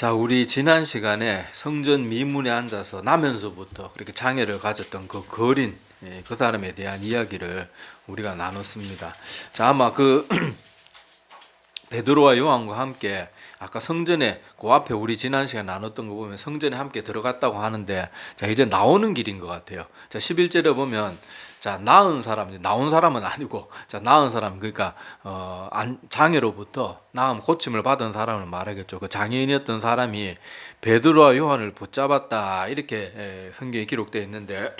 자, 우리 지난 시간에 성전 미문에 앉아서 나면서부터 그렇게 장애를 가졌던 그 거린, 그 사람에 대한 이야기를 우리가 나눴습니다. 자, 아마 그 베드로와 요한과 함께 아까 성전에 그 앞에 우리 지난 시간에 나눴던 거 보면 성전에 함께 들어갔다고 하는데, 자, 이제 나오는 길인 것 같아요. 자, 11절에 보면 자, 나은 사람, 나온 사람은 아니고, 자, 나은 사람, 그러니까, 장애로부터 나음 고침을 받은 사람을 말하겠죠. 그 장애인이었던 사람이 베드로와 요한을 붙잡았다. 이렇게 성경에 기록되어 있는데,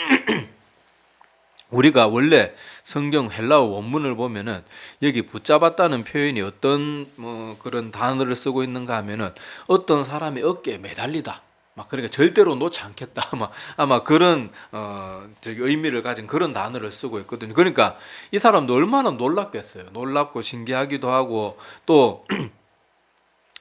우리가 원래 성경 헬라어 원문을 보면은 여기 붙잡았다는 표현이 어떤 그런 단어를 쓰고 있는가 하면은 어떤 사람의 어깨에 매달리다. 막 그러니까 절대로 놓지 않겠다. 아마 그런 의미를 가진 그런 단어를 쓰고 있거든요. 그러니까 이 사람도 얼마나 놀랐겠어요. 놀랍고 신기하기도 하고 또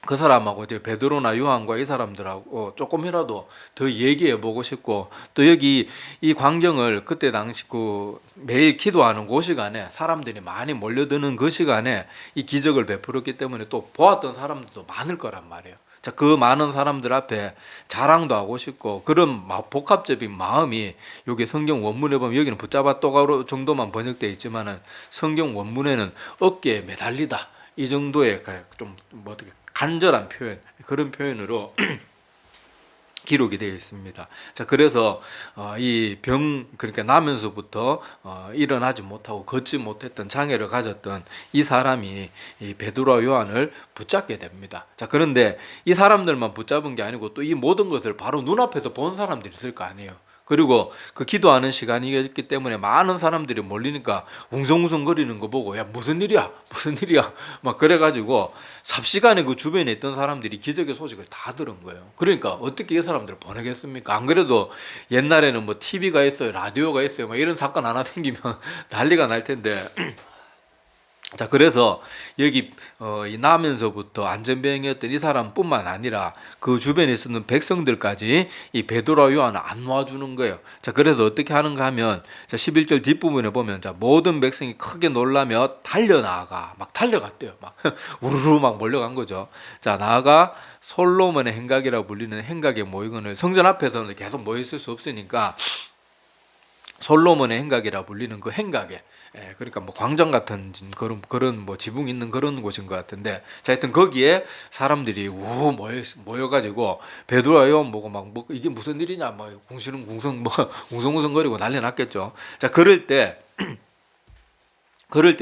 그 사람하고 이제 베드로나 요한과 이 사람들하고 조금이라도 더 얘기해 보고 싶고, 또 여기 이 광경을 그때 당시 그 매일 기도하는 그 시간에 사람들이 많이 몰려드는 그 시간에 이 기적을 베풀었기 때문에 또 보았던 사람들도 많을 거란 말이에요. 자, 그 많은 사람들 앞에 자랑도 하고 싶고 그런 복합적인 마음이 여기 성경 원문에 보면, 여기는 붙잡았다고 정도만 번역되어 있지만은 성경 원문에는 어깨에 매달리다 이 정도의 좀 어떻게 간절한 표현, 그런 표현으로 기록이 되어 있습니다. 자, 그래서 이 그러니까 나면서부터 일어나지 못하고 걷지 못했던 장애를 가졌던 이 사람이 이 베드로와 요한을 붙잡게 됩니다. 자, 그런데 이 사람들만 붙잡은 게 아니고 또 이 모든 것을 바로 눈앞에서 본 사람들이 있을 거 아니에요. 그리고 그 기도하는 시간이었기 때문에 많은 사람들이 몰리니까 웅성웅성거리는 거 보고, 야, 무슨 일이야 막 그래가지고 삽시간에 그 주변에 있던 사람들이 기적의 소식을 다 들은 거예요. 그러니까 어떻게 이 사람들을 보내겠습니까? 안 그래도 옛날에는 뭐 TV가 있어요, 라디오가 있어요, 뭐 이런 사건 하나 생기면 난리가 날 텐데. 자, 그래서 여기 이 나면서부터 안전병이었던 이 사람뿐만 아니라 그 주변에 있었던 백성들까지 이 베드로와 요한을 안 놓아주는 거예요. 자, 그래서 어떻게 하는가 하면, 자, 11절 뒷부분에 보면, 자, 모든 백성이 크게 놀라며 달려나가 막 달려갔대요. 막 우르르 막 몰려간 거죠. 자, 나아가 솔로몬의 행각이라고 불리는 행각의 모이건을, 성전 앞에서는 계속 모여 있을 수 없으니까 솔로몬의 행각이라 불리는 그 행각에, 그러니까 뭐 광장 같은 그런 뭐 지붕 있는 그런 곳인 것 같은데, 자, 하여튼 거기에 사람들이 모여가지고 베드로와 요한 보고 막 뭐 이게 무슨 일이냐 막 웅성웅성거리고 난리 났겠죠. 자, 그럴 때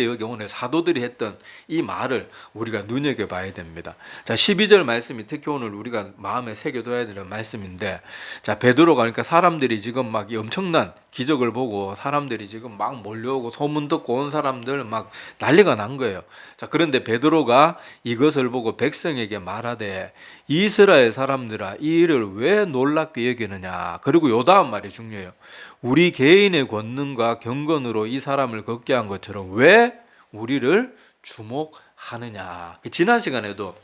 여기 오늘 사도들이 했던 이 말을 우리가 눈여겨봐야 됩니다. 자, 12절 말씀이 특히 오늘 우리가 마음에 새겨둬야 되는 말씀인데, 자, 베드로가, 그러니까 사람들이 지금 막 엄청난 기적을 보고 사람들이 지금 막 몰려오고 소문 듣고 온 사람들 막 난리가 난 거예요. 자, 그런데 베드로가 이것을 보고 백성에게 말하되, 이스라엘 사람들아, 이 일을 왜 놀랍게 여기느냐. 그리고 요 다음 말이 중요해요. 우리 개인의 권능과 경건으로 이 사람을 걷게 한 것처럼 왜 우리를 주목하느냐. 지난 시간에도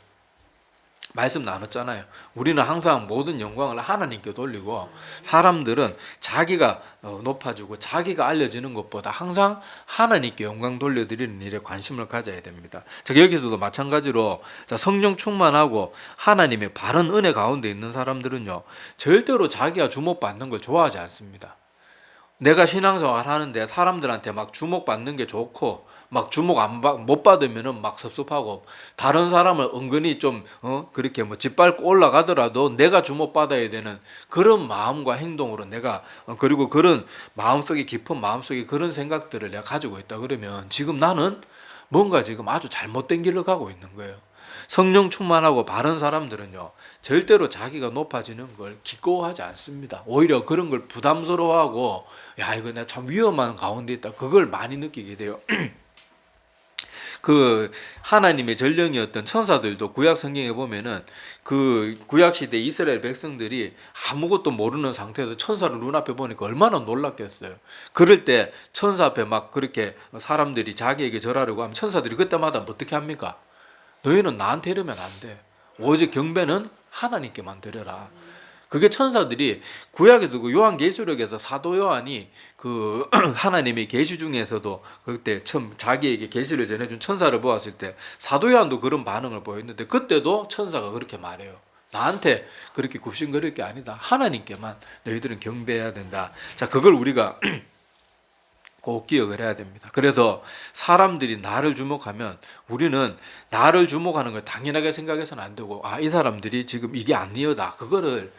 말씀 나눴잖아요. 우리는 항상 모든 영광을 하나님께 돌리고, 사람들은 자기가 높아지고 자기가 알려지는 것보다 항상 하나님께 영광 돌려드리는 일에 관심을 가져야 됩니다. 자, 여기서도 마찬가지로, 자, 성령 충만하고 하나님의 바른 은혜 가운데 있는 사람들은요, 절대로 자기가 주목받는 걸 좋아하지 않습니다. 내가 신앙생활 하는데 사람들한테 막 주목받는 게 좋고, 막 주목 못 받으면은 막 섭섭하고, 다른 사람을 은근히 좀 그렇게 뭐 짓밟고 올라가더라도 내가 주목받아야 되는 그런 마음과 행동으로 내가 그리고 그런 마음속에, 깊은 마음속에 그런 생각들을 내가 가지고 있다 그러면 지금 나는 뭔가 지금 아주 잘못된 길을 가고 있는 거예요. 성령 충만하고 바른 사람들은요, 절대로 자기가 높아지는 걸 기꺼워하지 않습니다. 오히려 그런 걸 부담스러워하고, 야, 이거 내가 참 위험한 가운데 있다, 그걸 많이 느끼게 돼요. 그 하나님의 전령이었던 천사들도 구약 성경에 보면은 그 구약 시대 이스라엘 백성들이 아무것도 모르는 상태에서 천사를 눈앞에 보니까 얼마나 놀랐겠어요. 그럴 때 천사 앞에 막 그렇게 사람들이 자기에게 절하려고 하면 천사들이 그때마다 어떻게 합니까? 너희는 나한테 이러면 안 돼. 오직 경배는 하나님께만 드려라. 그게 천사들이 구약에도 그 요한계시록에서 사도 요한이 그 하나님의 계시 중에서도 그때 처음 자기에게 계시를 전해준 천사를 보았을 때 사도 요한도 그런 반응을 보였는데, 그때도 천사가 그렇게 말해요. 나한테 그렇게 굽신거릴 게 아니다. 하나님께만 너희들은 경배해야 된다. 자, 그걸 우리가 꼭 기억을 해야 됩니다. 그래서 사람들이 나를 주목하면 우리는 나를 주목하는 걸 당연하게 생각해서는 안 되고, 아, 이 사람들이 지금 이게 아니어다. 그거를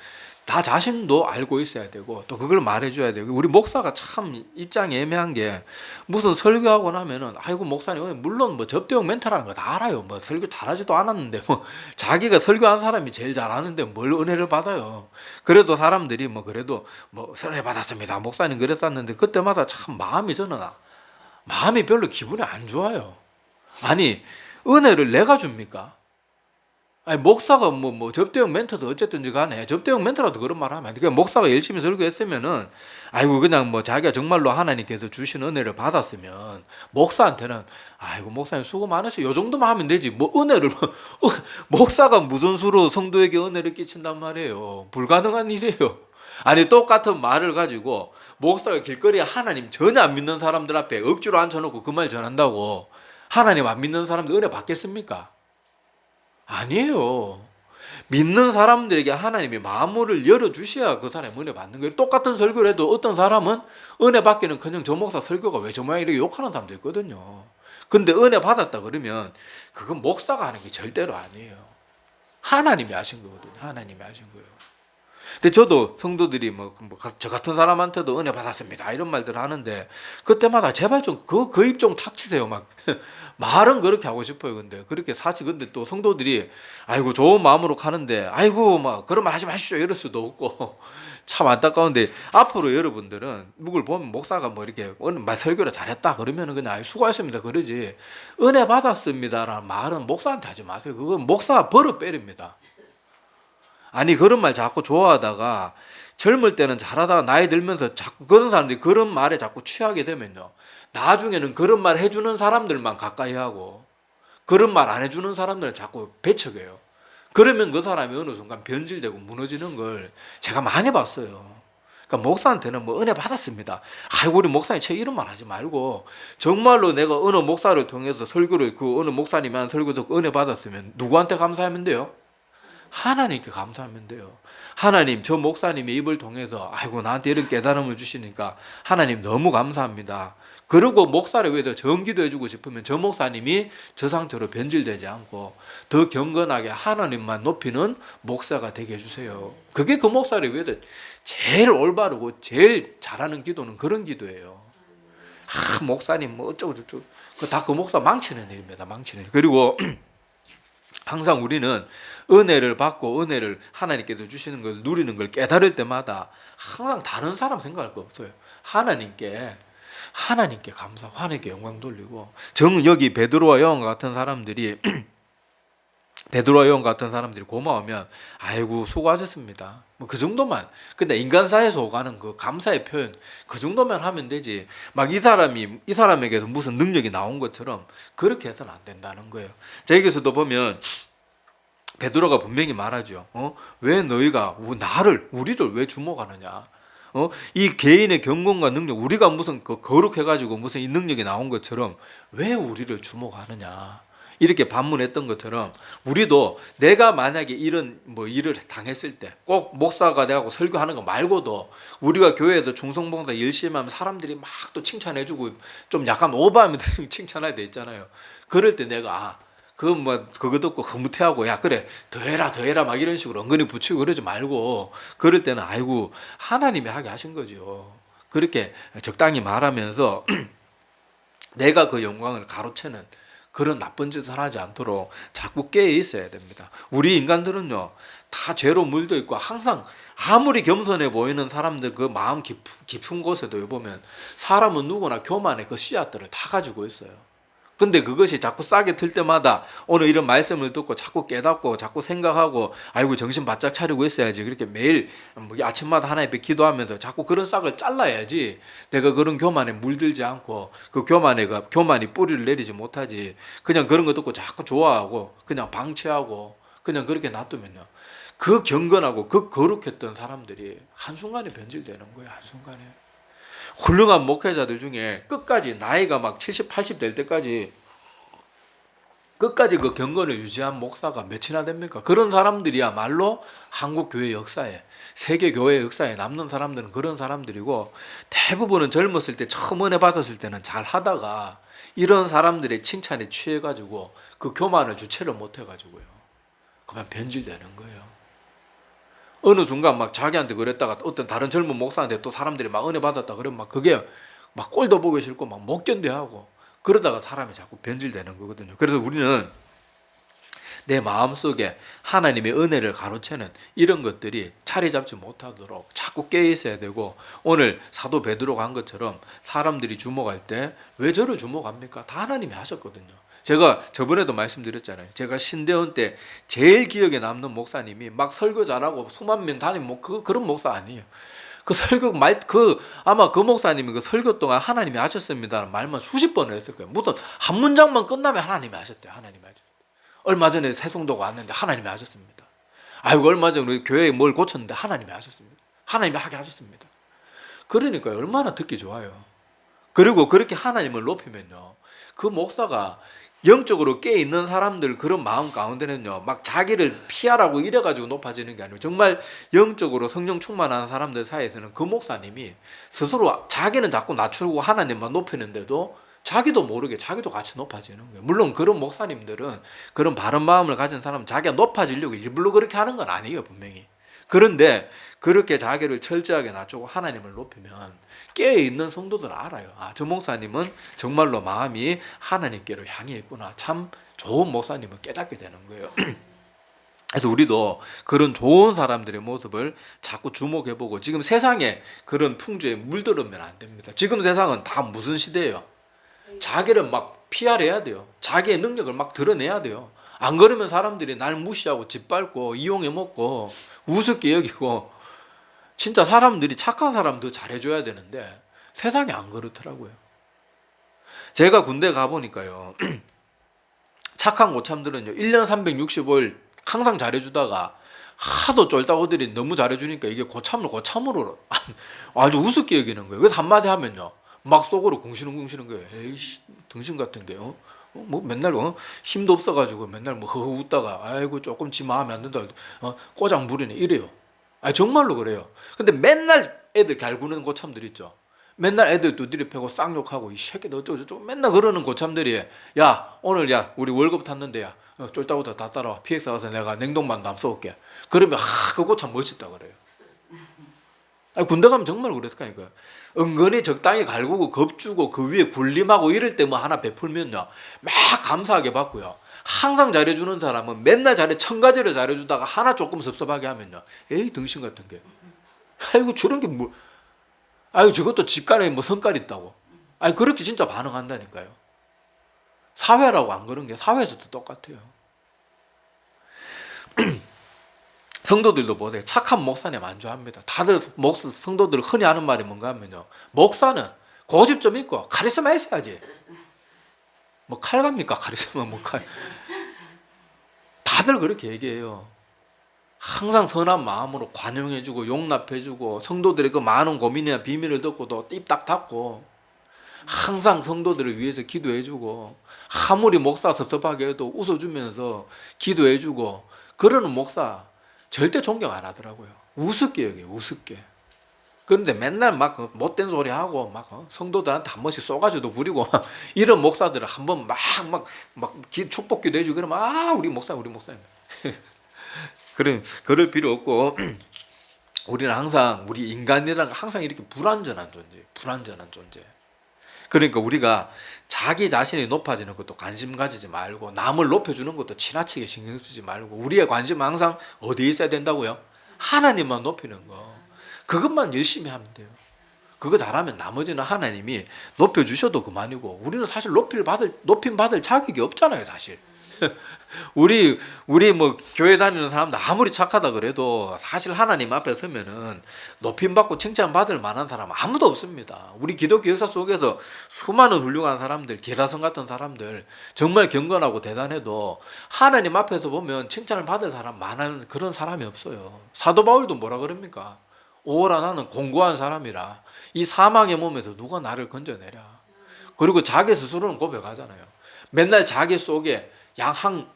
나 자신도 알고 있어야 되고 또 그걸 말해줘야 되고. 우리 목사가 참 입장이 애매한 게, 무슨 설교하고 나면은 아이고 목사님, 물론 뭐 접대용 멘트라는 거 다 알아요. 뭐 설교 잘하지도 않았는데 뭐 자기가 설교한 사람이 제일 잘하는데 뭘 은혜를 받아요. 그래도 사람들이 뭐 그래도 뭐 은혜 받았습니다, 목사님 그랬었는데, 그때마다 참 마음이 별로 기분이 안 좋아요. 아니, 은혜를 내가 줍니까? 아니, 목사가 뭐 접대용 멘트도 어쨌든지 간에 접대용 멘트라도 그런 말 하면 안 돼. 그냥 목사가 열심히 설교했으면은 아이고 그냥 뭐 자기가 정말로 하나님께서 주신 은혜를 받았으면 목사한테는 아이고 목사님 수고 많으세요, 요 정도만 하면 되지. 뭐 은혜를 목사가 무슨 수로 성도에게 은혜를 끼친단 말이에요. 불가능한 일이에요. 아니, 똑같은 말을 가지고 목사가 길거리에 하나님 전혀 안 믿는 사람들 앞에 억지로 앉혀놓고 그 말 전한다고 하나님 안 믿는 사람들 은혜 받겠습니까? 아니에요. 믿는 사람들에게 하나님이 마음을 열어주셔야 그 사람이 은혜 받는 거예요. 똑같은 설교를 해도 어떤 사람은 은혜 받기는커녕 저 목사 설교가 왜 저 모양 이렇게 욕하는 사람도 있거든요. 근데 은혜 받았다 그러면 그건 목사가 하는 게 절대로 아니에요. 하나님이 하신 거거든요. 하나님이 하신 거예요. 근데 저도 성도들이 저 같은 사람한테도 은혜 받았습니다 이런 말들 하는데, 그때마다 제발 좀 그 입 좀 닥치세요. 막 말은 그렇게 하고 싶어요. 근데 그렇게 사실 근데 또 성도들이 아이고 좋은 마음으로 가는데 아이고 막 그런 말 하지 마시죠 이럴 수도 없고 참 안타까운데, 앞으로 여러분들은 누굴 보면 목사가 뭐 이렇게 오늘 말 설교를 잘했다 그러면은 그냥 수고하셨습니다 그러지, 은혜 받았습니다라는 말은 목사한테 하지 마세요. 그건 목사가 버릇 빼립니다. 아니, 그런 말 자꾸 좋아하다가 젊을 때는 잘하다가 나이 들면서 자꾸 그런 사람들이 그런 말에 자꾸 취하게 되면요, 나중에는 그런 말 해주는 사람들만 가까이 하고 그런 말 안 해주는 사람들은 자꾸 배척해요. 그러면 그 사람이 어느 순간 변질되고 무너지는 걸 제가 많이 봤어요. 그러니까 목사한테는 뭐 은혜 받았습니다, 아이고 우리 목사님 책 이런 말 하지 말고, 정말로 내가 어느 목사를 통해서 설교를 그 어느 목사님이 한 설교 듣고 은혜 받았으면 누구한테 감사하면 돼요? 하나님께 감사하면 돼요. 하나님, 저 목사님의 입을 통해서 아이고 나한테 이런 깨달음을 주시니까 하나님 너무 감사합니다. 그리고 목사를 위해서 정기도 해주고 싶으면 저 목사님이 저 상태로 변질되지 않고 더 경건하게 하나님만 높이는 목사가 되게 해주세요. 그게 그 목사를 위해서 제일 올바르고 제일 잘하는 기도는 그런 기도예요. 아, 목사님 뭐 어쩌고 저쩌고, 다 그 목사 망치는 일입니다. 망치는 일. 그리고 항상 우리는 은혜를 받고 은혜를 하나님께서 주시는 걸 누리는 걸 깨달을 때마다 항상 다른 사람 생각할 거 없어요. 하나님께 감사하고 하나님께 영광 돌리고, 여기 베드로와 요한 같은 사람들이 고마우면 아이고 수고하셨습니다 뭐 그 정도만. 근데 인간사에서 오가는 그 감사의 표현 그 정도만 하면 되지, 막 이 사람에게서 무슨 능력이 나온 것처럼 그렇게 해서는 안 된다는 거예요. 자, 여기서도 보면 베드로가 분명히 말하죠. 왜 너희가 우리를 왜 주목하느냐? 이 개인의 경건과 능력, 우리가 무슨 거룩해가지고 무슨 이 능력이 나온 것처럼 왜 우리를 주목하느냐? 이렇게 반문했던 것처럼 우리도 내가 만약에 이런 일을 당했을 때 꼭 목사가 돼가고 설교하는 거 말고도 우리가 교회에서 중성봉사 열심히 하면 사람들이 막 또 칭찬해주고 좀 약간 오버하면 칭찬할 때 있잖아요. 그럴 때 내가 그거 듣고 흐뭇해하고 야 그래 더 해라 막 이런 식으로 은근히 붙이고 그러지 말고, 그럴 때는 아이고 하나님이 하게 하신 거죠. 그렇게 적당히 말하면서 내가 그 영광을 가로채는 그런 나쁜 짓을 하지 않도록 자꾸 깨어 있어야 됩니다. 우리 인간들은요 다 죄로 물도 있고, 항상 아무리 겸손해 보이는 사람들 그 마음 깊은 곳에도 보면 사람은 누구나 교만의 그 씨앗들을 다 가지고 있어요. 근데 그것이 자꾸 싹이 틀 때마다 오늘 이런 말씀을 듣고 자꾸 깨닫고 자꾸 생각하고 아이고 정신 바짝 차리고 있어야지, 그렇게 매일 아침마다 하나님 앞에 기도하면서 자꾸 그런 싹을 잘라야지 내가 그런 교만에 물들지 않고 그 교만이 뿌리를 내리지 못하지. 그냥 그런 거 듣고 자꾸 좋아하고 그냥 방치하고 그냥 그렇게 놔두면요, 그 경건하고 그 거룩했던 사람들이 한순간에 변질되는 거예요. 한순간에. 훌륭한 목회자들 중에 끝까지 나이가 막 70, 80 될 때까지 끝까지 그 경건을 유지한 목사가 몇이나 됩니까? 그런 사람들이야말로 한국 교회 역사에, 세계 교회 역사에 남는 사람들은 그런 사람들이고, 대부분은 젊었을 때 처음 은혜 받았을 때는 잘 하다가 이런 사람들의 칭찬에 취해가지고 그 교만을 주체를 못해가지고요, 그만 변질되는 거예요. 어느 순간 막 자기한테 그랬다가 어떤 다른 젊은 목사한테 또 사람들이 막 은혜 받았다 그러면 막 그게 막 꼴도 보기 싫고 막 못 견뎌하고, 그러다가 사람이 자꾸 변질되는 거거든요. 그래서 우리는 내 마음속에 하나님의 은혜를 가로채는 이런 것들이 자리 잡지 못하도록 자꾸 깨어 있어야 되고, 오늘 사도 베드로가 한 것처럼 사람들이 주목할 때 왜 저를 주목합니까? 다 하나님이 하셨거든요. 제가 저번에도 말씀드렸잖아요. 제가 신대원 때 제일 기억에 남는 목사님이 막 설교 잘하고 수만 명 다니는 그런 목사 아니에요. 그 설교 아마 그 목사님이 그 설교 동안 하나님이 하셨습니다라는 말만 수십 번을 했을 거예요. 무슨 한 문장만 끝나면 하나님이 하셨대요. 하나님이 하셨대요. 얼마 전에 새송도가 왔는데 하나님이 하셨습니다. 아이고, 얼마 전에 우리 교회에 뭘 고쳤는데 하나님이 하셨습니다. 하나님이 하게 하셨습니다. 그러니까 얼마나 듣기 좋아요. 그리고 그렇게 하나님을 높이면요, 그 목사가 영적으로 깨있는 사람들 그런 마음 가운데는요, 막 자기를 피하라고 이래가지고 높아지는 게 아니고, 정말 영적으로 성령 충만한 사람들 사이에서는 그 목사님이 스스로 자기는 자꾸 낮추고 하나님만 높이는데도 자기도 모르게 자기도 같이 높아지는 거예요. 물론 그런 목사님들은, 그런 바른 마음을 가진 사람은 자기가 높아지려고 일부러 그렇게 하는 건 아니에요, 분명히. 그런데 그렇게 자기를 철저하게 낮추고 하나님을 높이면 깨어있는 성도들은 알아요. 아, 저 목사님은 정말로 마음이 하나님께로 향해 있구나. 참 좋은 목사님은 깨닫게 되는 거예요. 그래서 우리도 그런 좋은 사람들의 모습을 자꾸 주목해보고, 지금 세상에 그런 풍조에 물들으면 안 됩니다. 지금 세상은 다 무슨 시대예요? 자기를 막 PR해야 돼요. 자기의 능력을 막 드러내야 돼요. 안 그러면 사람들이 날 무시하고 짓밟고 이용해 먹고 우습게 여기고, 진짜 사람들이 착한 사람 더 잘해줘야 되는데 세상이 안 그렇더라고요. 제가 군대 가보니까요, 착한 고참들은요 1년 365일 항상 잘해주다가 하도 쫄따구들이 너무 잘해주니까 이게 고참으로 아주 우습게 여기는 거예요. 그래서 한마디 하면요 막 속으로 궁시렁궁시렁 거예요. 에이씨, 등신 같은 게요. 뭐 맨날 힘도 없어가지고 맨날 뭐 허허 웃다가 아이고 조금 지 마음에 안 든다 꼬장 부리네 이래요. 아, 정말로 그래요. 근데 맨날 애들 갈구는 고참들 있죠. 맨날 애들 두드려 패고 쌍욕하고 이 새끼 너 어쩌고 맨날 그러는 고참들이, 야 오늘 야 우리 월급 탔는데 야 쫄따구다 다 따라와, PX 가서 내가 냉동만 담 쏘올게. 그러면 그 고참 멋있다 그래요. 아니, 군대 가면 정말 그랬다니까요. 은근히 적당히 갈구고 겁주고 그 위에 군림하고 이럴 때 뭐 하나 베풀면요 막 감사하게 받고요. 항상 잘해주는 사람은 맨날 천가지를 잘해주다가 하나 조금 섭섭하게 하면요, 에이 등신 같은 게, 아이고 저런 게 뭐, 아이고 저것도 직간에 뭐 성깔 있다고, 아니 그렇게 진짜 반응한다니까요. 사회라고 안 그런 게 사회에서도 똑같아요. 성도들도 보세요. 착한 목사님 안 좋아합니다. 다들 성도들 흔히 하는 말이 뭔가 하면요, 목사는 고집 좀 있고 카리스마 있어야지. 뭐 칼 갑니까? 카리스마 뭐 칼. 다들 그렇게 얘기해요. 항상 선한 마음으로 관용해주고 용납해주고, 성도들의 그 많은 고민이나 비밀을 듣고도 입 딱 닫고 항상 성도들을 위해서 기도해주고, 아무리 목사 섭섭하게 해도 웃어주면서 기도해주고, 그러는 목사 절대 존경 안 하더라고요. 우습게 여겨요, 우습게. 그런데 맨날 막 못된 소리 하고 막 성도들한테 한 번씩 쏘가지도 부리고 이런 목사들을 한번 막 축복기도 해주고 그러면 아 우리 목사님 그럴 필요 없고, 우리는 항상 우리 인간이라는 항상 이렇게 불완전한 존재. 그러니까 우리가 자기 자신이 높아지는 것도 관심 가지지 말고, 남을 높여주는 것도 지나치게 신경 쓰지 말고, 우리의 관심은 항상 어디에 있어야 된다고요? 하나님만 높이는 거. 그것만 열심히 하면 돼요. 그거 잘하면 나머지는 하나님이 높여주셔도 그만이고, 우리는 사실 높임 받을 자격이 없잖아요, 사실. 우리 뭐 교회 다니는 사람들 아무리 착하다 그래도 사실 하나님 앞에 서면은 높임 받고 칭찬 받을 만한 사람은 아무도 없습니다. 우리 기독교 역사 속에서 수많은 훌륭한 사람들, 게라성 같은 사람들 정말 경건하고 대단해도 하나님 앞에서 보면 칭찬을 받을 사람 많은 그런 사람이 없어요. 사도 바울도 뭐라 그럽니까? 오라 나는 공고한 사람이라 이 사망의 몸에서 누가 나를 건져내랴. 그리고 자기 스스로는 고백하잖아요. 맨날 자기 속에 양한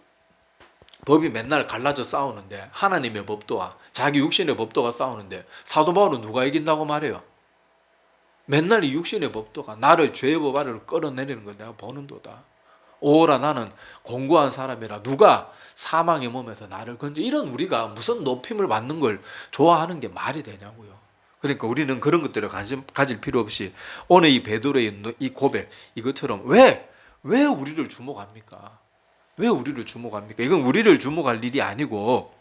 법이 맨날 갈라져 싸우는데, 하나님의 법도와 자기 육신의 법도가 싸우는데 사도 바울은 누가 이긴다고 말해요? 맨날 이 육신의 법도가 나를 죄의 법 아래로 끌어내리는 걸 내가 보는도다. 오라 나는 공고한 사람이라 누가 사망의 몸에서 나를 건져. 이런 우리가 무슨 높임을 받는 걸 좋아하는 게 말이 되냐고요. 그러니까 우리는 그런 것들에 관심 가질 필요 없이 오늘 이 베드로의 이 고백 이것처럼 왜 우리를 주목합니까? 왜 우리를 주목합니까? 이건 우리를 주목할 일이 아니고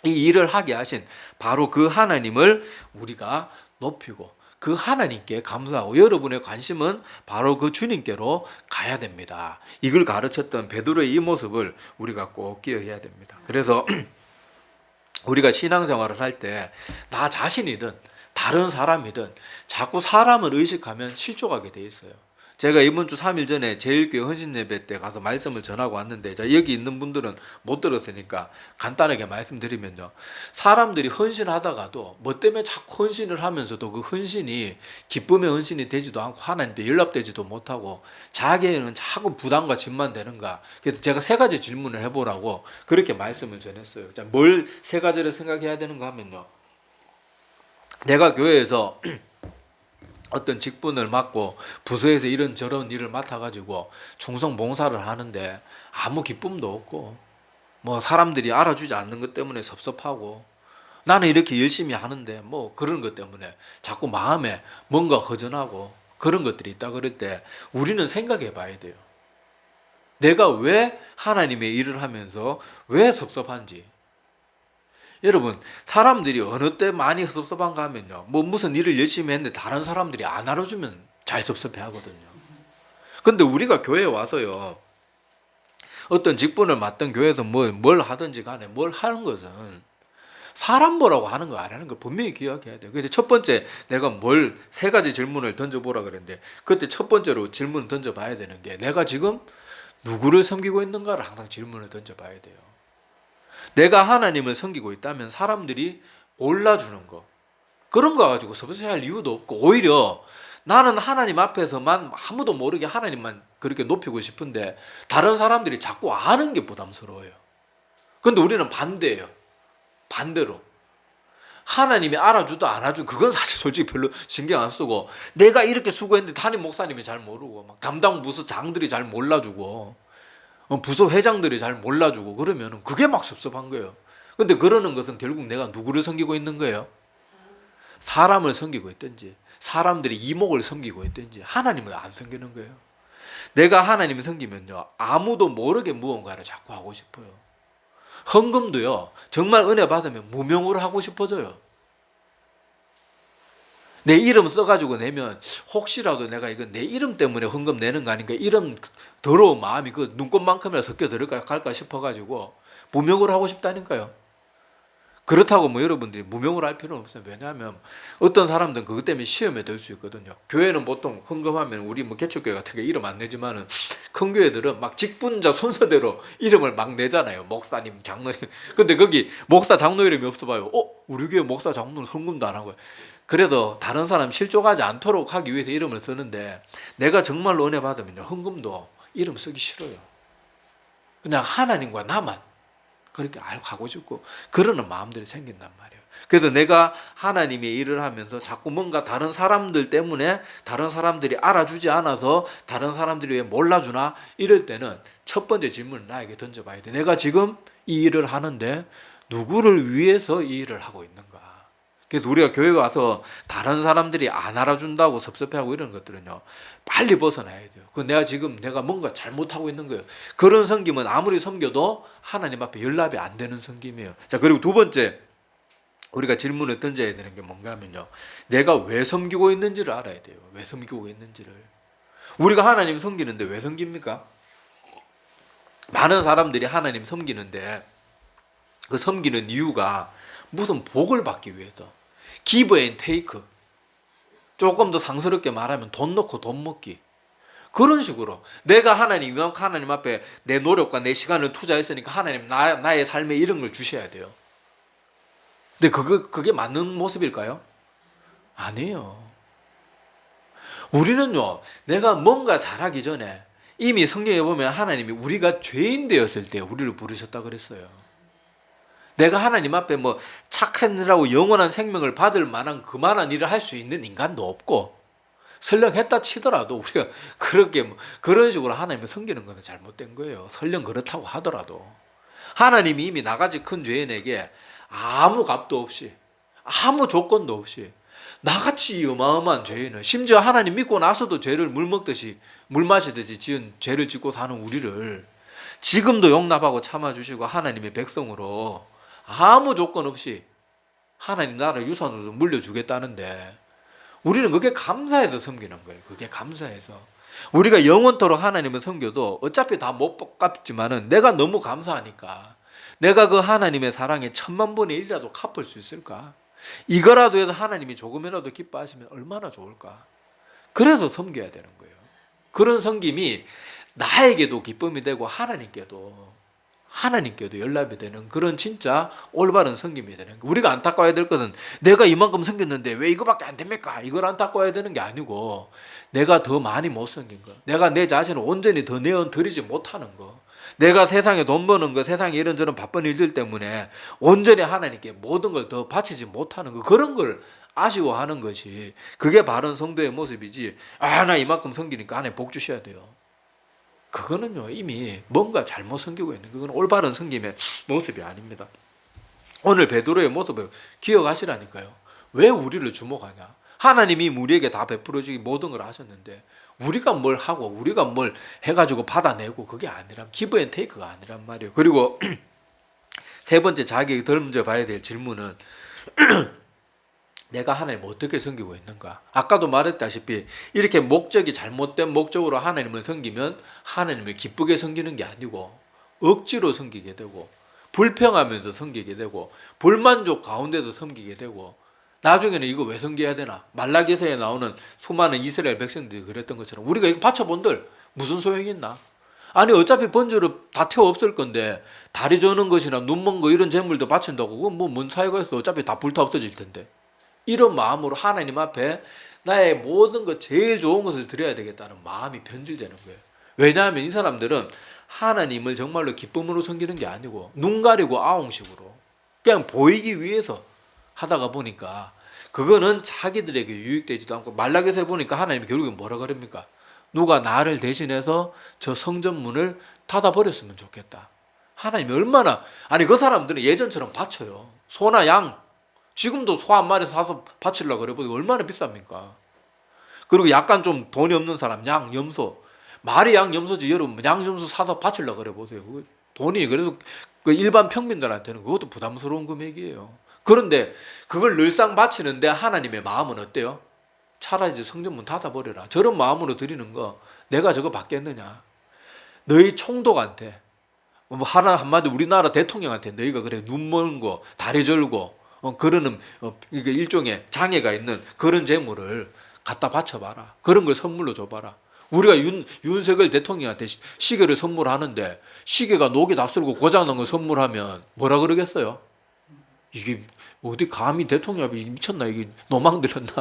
이 일을 하게 하신 바로 그 하나님을 우리가 높이고 그 하나님께 감사하고 여러분의 관심은 바로 그 주님께로 가야 됩니다. 이걸 가르쳤던 베드로의 이 모습을 우리가 꼭 기억해야 됩니다. 그래서 우리가 신앙생활을 할 때 나 자신이든 다른 사람이든 자꾸 사람을 의식하면 실족하게 돼 있어요. 제가 이번 주 3일 전에 제일교회 헌신예배 때 가서 말씀을 전하고 왔는데, 자, 여기 있는 분들은 못 들었으니까 간단하게 말씀드리면요, 사람들이 헌신하다가도 뭐 때문에 자꾸 헌신을 하면서도 그 헌신이 기쁨의 헌신이 되지도 않고 하나님께 연락되지도 못하고 자기에는 자꾸 부담과 짐만 되는가. 그래서 제가 3가지 질문을 해보라고 그렇게 말씀을 전했어요. 자, 뭘 3가지를 생각해야 되는가 하면요, 내가 교회에서 어떤 직분을 맡고 부서에서 이런저런 일을 맡아가지고 충성 봉사를 하는데 아무 기쁨도 없고 뭐 사람들이 알아주지 않는 것 때문에 섭섭하고 나는 이렇게 열심히 하는데 뭐 그런 것 때문에 자꾸 마음에 뭔가 허전하고 그런 것들이 있다 그럴 때 우리는 생각해 봐야 돼요. 내가 왜 하나님의 일을 하면서 왜 섭섭한지. 여러분, 사람들이 어느 때 많이 섭섭한가 하면요, 뭐 무슨 일을 열심히 했는데 다른 사람들이 안 알아주면 잘 섭섭해 하거든요. 근데 우리가 교회에 와서요, 어떤 직분을 맡던 교회에서 뭘 하든지 간에 뭘 하는 것은 사람 보라고 하는 거 아니라는 걸 분명히 기억해야 돼요. 그래서 첫 번째 내가 3가지 질문을 던져보라 그랬는데, 그때 첫 번째로 질문을 던져봐야 되는 게 내가 지금 누구를 섬기고 있는가를 항상 질문을 던져봐야 돼요. 내가 하나님을 섬기고 있다면 사람들이 몰라주는 거, 그런 거 가지고 섭섭해할 이유도 없고, 오히려 나는 하나님 앞에서만 아무도 모르게 하나님만 그렇게 높이고 싶은데 다른 사람들이 자꾸 아는 게 부담스러워요. 근데 우리는 반대예요. 반대로 하나님이 알아주도 안 알아주도 그건 사실 솔직히 별로 신경 안 쓰고, 내가 이렇게 수고했는데 담임 목사님이 잘 모르고 막 담당 부서장들이 잘 몰라주고 부서 회장들이 잘 몰라주고 그러면 그게 막 섭섭한 거예요. 근데 그러는 것은 결국 내가 누구를 섬기고 있는 거예요? 사람을 섬기고 있든지 사람들이 이목을 섬기고 있든지 하나님을 안 섬기는 거예요. 내가 하나님을 섬기면요, 아무도 모르게 무언가를 자꾸 하고 싶어요. 헌금도요, 정말 은혜 받으면 무명으로 하고 싶어져요. 내 이름 써가지고 내면 혹시라도 내가 이거 내 이름 때문에 헌금 내는 거 아닌가, 이런 더러운 마음이 그 눈꽃만큼이나 섞여 들어갈까 싶어가지고 무명으로 하고 싶다니까요. 그렇다고 뭐 여러분들이 무명으로 할 필요는 없어요. 왜냐하면 어떤 사람들은 그것 때문에 시험에 들 수 있거든요. 교회는 보통 헌금하면 우리 뭐 개척교회 같은 게 이름 안 내지만은 큰 교회들은 막 직분자 순서대로 이름을 막 내잖아요. 목사님, 장로님. 근데 거기 목사, 장로 이름이 없어 봐요. 우리 교회 목사, 장로는 헌금도 안 하고요. 그래도 다른 사람 실족하지 않도록 하기 위해서 이름을 쓰는데, 내가 정말로 은혜 받으면 헌금도 이름 쓰기 싫어요. 그냥 하나님과 나만 그렇게 알고 가고 싶고 그러는 마음들이 생긴단 말이에요. 그래서 내가 하나님의 일을 하면서 자꾸 뭔가 다른 사람들 때문에 다른 사람들이 알아주지 않아서 다른 사람들이 왜 몰라주나 이럴 때는 첫 번째 질문을 나에게 던져봐야 돼. 내가 지금 이 일을 하는데 누구를 위해서 이 일을 하고 있는가. 그래서 우리가 교회 와서 다른 사람들이 안 알아준다고 섭섭해하고 이런 것들은요, 빨리 벗어나야 돼요. 내가 뭔가 잘못하고 있는 거예요. 그런 섬김은 아무리 섬겨도 하나님 앞에 연락이 안 되는 섬김이에요. 자, 그리고 두 번째 우리가 질문을 던져야 되는 게 뭔가 하면요, 내가 왜 섬기고 있는지를 알아야 돼요. 왜 섬기고 있는지를. 우리가 하나님 섬기는데 왜 섬깁니까? 많은 사람들이 하나님 섬기는데 그 섬기는 이유가 무슨 복을 받기 위해서, 기브 앤 테이크, 조금 더 상스럽게 말하면 돈 넣고 돈 먹기, 그런 식으로 내가 하나님 앞에 내 노력과 내 시간을 투자했으니까 하나님 나의 삶에 이런 걸 주셔야 돼요. 근데 그게 맞는 모습일까요? 아니에요. 우리는요, 내가 뭔가 잘하기 전에 이미 성경에 보면 하나님이 우리가 죄인 되었을 때 우리를 부르셨다 그랬어요. 내가 하나님 앞에 뭐 착한이라고 영원한 생명을 받을 만한 그만한 일을 할 수 있는 인간도 없고, 설령 했다 치더라도 우리가 그렇게 뭐 그런 식으로 하나님을 섬기는 것은 잘못된 거예요. 설령 그렇다고 하더라도 하나님이 이미 나같이 큰 죄인에게 아무 값도 없이, 아무 조건도 없이, 나같이 어마어마한 죄인은, 심지어 하나님 믿고 나서도 죄를 물 먹듯이 물 마시듯이 지은 죄를 짓고 사는 우리를 지금도 용납하고 참아주시고 하나님의 백성으로 아무 조건 없이 하나님 나라를 유산으로 물려주겠다는데, 우리는 그게 감사해서 섬기는 거예요. 그게 감사해서. 우리가 영원토록 하나님을 섬겨도 어차피 다 못 갚지만은 내가 너무 감사하니까, 내가 그 하나님의 사랑에 10,000,000분의 1이라도 갚을 수 있을까? 이거라도 해서 하나님이 조금이라도 기뻐하시면 얼마나 좋을까? 그래서 섬겨야 되는 거예요. 그런 섬김이 나에게도 기쁨이 되고 하나님께도 연락이 되는 그런 진짜 올바른 섬김이 되는 거예요. 우리가 안타까워야 될 것은 내가 이만큼 섬겼는데 왜 이거밖에 안 됩니까? 이걸 안타까워야 되는 게 아니고, 내가 더 많이 못 섬긴 거, 내가 내 자신을 온전히 더 내어드리지 못하는 거, 내가 세상에 돈 버는 거, 세상에 이런저런 바쁜 일들 때문에 온전히 하나님께 모든 걸 더 바치지 못하는 거, 그런 걸 아쉬워하는 것이 그게 바른 성도의 모습이지, 나 이만큼 섬기니까 안에 복 주셔야 돼요. 그거는요 이미 뭔가 잘못 섬기고 있는, 그건 올바른 섬김의 모습이 아닙니다. 오늘 베드로의 모습을 기억하시라니까요. 왜 우리를 주목하냐? 하나님이 우리에게 다 베풀어주기 모든 걸 하셨는데 우리가 뭘 하고 우리가 뭘 해가지고 받아내고, 그게 아니란, 기브 앤 테이크가 아니란 말이에요. 그리고 세 번째 자기 던져 봐야 될 질문은 내가 하나님을 어떻게 섬기고 있는가? 아까도 말했다시피 이렇게 목적이 잘못된 목적으로 하나님을 섬기면 하나님을 기쁘게 섬기는 게 아니고 억지로 섬기게 되고, 불평하면서 섬기게 되고, 불만족 가운데서 섬기게 되고, 나중에는 이거 왜 섬겨야 되나? 말라기서에 나오는 수많은 이스라엘 백성들이 그랬던 것처럼 우리가 이거 바쳐본들 무슨 소용이 있나? 아니 어차피 번제로 다 태워 없을 건데 다리 저는 것이나 눈 먼 거 이런 재물도 바친다고 그건 뭐 뭔 사이가 있어? 어차피 다 불타 없어질 텐데. 이런 마음으로 하나님 앞에 나의 모든 것, 제일 좋은 것을 드려야 되겠다는 마음이 변질되는 거예요. 왜냐하면 이 사람들은 하나님을 정말로 기쁨으로 섬기는 게 아니고 눈 가리고 아웅식으로 그냥 보이기 위해서 하다가 보니까 그거는 자기들에게 유익되지도 않고, 말라기서에 보니까 하나님이 결국에 뭐라 그럽니까? 누가 나를 대신해서 저 성전문을 닫아버렸으면 좋겠다. 하나님이 얼마나, 아니 그 사람들은 예전처럼 바쳐요. 소나 양, 지금도 소 한 마리 사서 바치려고 그래 보니 얼마나 비쌉니까? 그리고 약간 좀 돈이 없는 사람, 양, 염소, 말이 양, 염소지 여러분 양, 염소 사서 바치려고 그래 보세요. 돈이 그래도 그 일반 평민들한테는 그것도 부담스러운 금액이에요. 그런데 그걸 늘상 바치는데 하나님의 마음은 어때요? 차라리 이제 성전문 닫아버려라. 저런 마음으로 드리는 거 내가 저거 받겠느냐? 너희 총독한테, 뭐 하나 한마디 우리나라 대통령한테 너희가 그래 눈 먼 거, 다리 절고 그러는 이게 일종의 장애가 있는 그런 재물을 갖다 바쳐봐라. 그런 걸 선물로 줘봐라. 우리가 윤석열 대통령한테 시계를 선물하는데 시계가 녹이 다 쓸고 고장난 걸 선물하면 뭐라 그러겠어요? 이게 어디 감히 대통령이 미쳤나, 이게 노망 들었나,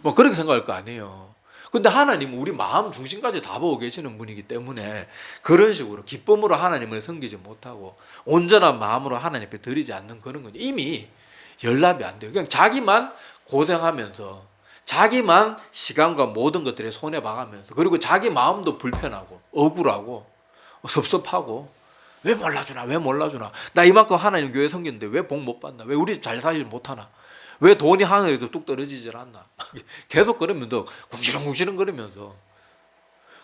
뭐 그렇게 생각할 거 아니에요. 근데 하나님은 우리 마음 중심까지 다 보고 계시는 분이기 때문에 그런 식으로 기쁨으로 하나님을 섬기지 못하고 온전한 마음으로 하나님 앞에 드리지 않는 그런 건 이미 연락이 안 돼요. 그냥 자기만 고생하면서 자기만 시간과 모든 것들에 손해봐가면서, 그리고 자기 마음도 불편하고 억울하고 섭섭하고, 왜 몰라주나, 왜 몰라주나, 나 이만큼 하나님 교회 섬겼는데 왜 복 못 받나, 왜 우리 잘 살지 못하나, 왜 돈이 하늘에서 뚝 떨어지질 않나, 계속 그러면서 궁시렁궁시렁 거리면서,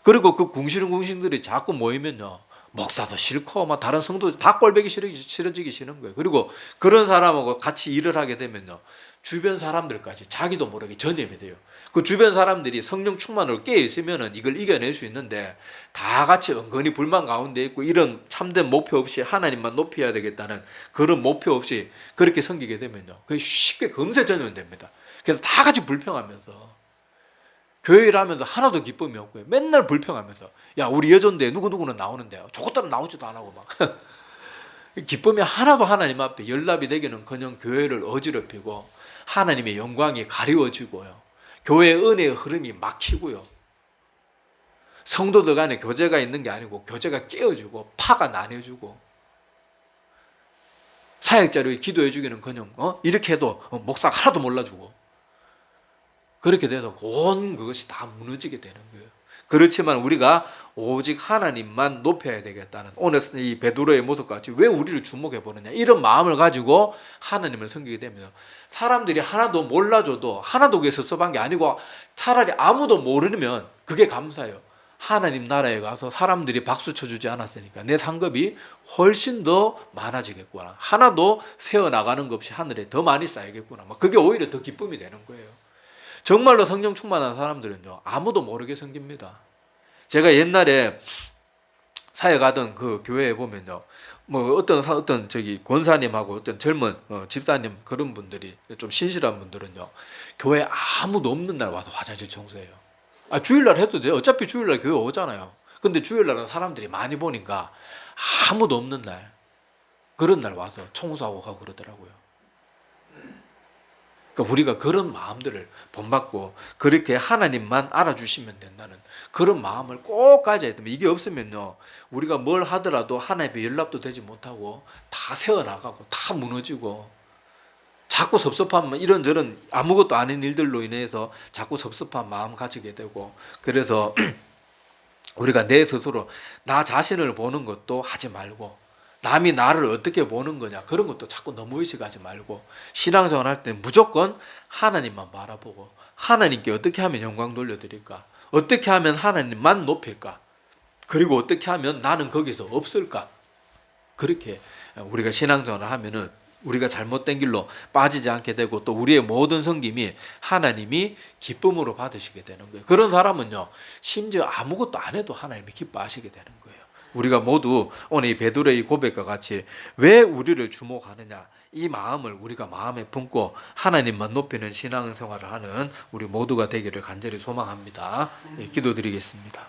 그리고 그 궁시렁궁시렁들이 자꾸 모이면요 목사도 싫고 막 다른 성도 다 꼴보기 싫어지기 싫은 거예요. 그리고 그런 사람하고 같이 일을 하게 되면요 주변 사람들까지 자기도 모르게 전염이 돼요. 그 주변 사람들이 성령 충만으로 깨어 있으면은 이걸 이겨낼 수 있는데 다 같이 은근히 불만 가운데 있고, 이런 참된 목표 없이 하나님만 높여야 되겠다는 그런 목표 없이 그렇게 섬기게 되면요 그게 쉽게 금세 전염됩니다. 그래서 다 같이 불평하면서 교회를 하면서 하나도 기쁨이 없고요. 맨날 불평하면서, 야 우리 여전대 누구누구는 나오는데 저것들은 나오지도 안 하고 막 기쁨이 하나도 하나님 앞에 연락이 되기는커녕 교회를 어지럽히고 하나님의 영광이 가리워지고요, 교회의 은혜의 흐름이 막히고요, 성도들 간에 교제가 있는 게 아니고 교제가 깨어지고 파가 나뉘어지고 사역자료에 기도해 주기는커녕 이렇게 해도 목사가 하나도 몰라주고 그렇게 돼서 온 그것이 다 무너지게 되는 거예요. 그렇지만 우리가 오직 하나님만 높여야 되겠다는 오늘 이 베드로의 모습과 같이 왜 우리를 주목해 보느냐 이런 마음을 가지고 하나님을 섬기게 되면 사람들이 하나도 몰라줘도 하나도 그게 섭섭한 게 아니고 차라리 아무도 모르면 그게 감사해요. 하나님 나라에 가서 사람들이 박수 쳐주지 않았으니까 내 상급이 훨씬 더 많아지겠구나. 하나도 세어나가는 것 없이 하늘에 더 많이 쌓이겠구나. 그게 오히려 더 기쁨이 되는 거예요. 정말로 성령 충만한 사람들은요 아무도 모르게 섬깁니다. 제가 옛날에 사역하던 그 교회에 보면요 어떤 저기 권사님하고 어떤 젊은 집사님 그런 분들이 좀 신실한 분들은요 교회 아무도 없는 날 와서 화장실 청소해요. 주일날 해도 돼요. 어차피 주일날 교회 오잖아요. 근데 주일날은 사람들이 많이 보니까 아무도 없는 날 그런 날 와서 청소하고 가고 그러더라고요. 그러니까 우리가 그런 마음들을 본받고 그렇게 하나님만 알아주시면 된다는 그런 마음을 꼭 가져야 됩니다. 이게 없으면요 우리가 뭘 하더라도 하나님의 연락도 되지 못하고 다 세어나가고 다 무너지고 자꾸 섭섭한 이런저런 아무것도 아닌 일들로 인해서 자꾸 섭섭한 마음 가지게 되고 그래서 우리가 내 스스로 나 자신을 보는 것도 하지 말고 남이 나를 어떻게 보는 거냐 그런 것도 자꾸 너무 의식하지 말고 신앙생활 할 때 무조건 하나님만 바라보고 하나님께 어떻게 하면 영광 돌려드릴까 어떻게 하면 하나님만 높일까 그리고 어떻게 하면 나는 거기서 없을까 그렇게 우리가 신앙생활을 하면은 우리가 잘못된 길로 빠지지 않게 되고 또 우리의 모든 섬김이 하나님이 기쁨으로 받으시게 되는 거예요. 그런 사람은요 심지어 아무것도 안 해도 하나님이 기뻐하시게 되는 거예요. 우리가 모두 오늘 이 베드로의 고백과 같이 왜 우리를 주목하느냐 이 마음을 우리가 마음에 품고 하나님만 높이는 신앙생활을 하는 우리 모두가 되기를 간절히 소망합니다. 기도드리겠습니다.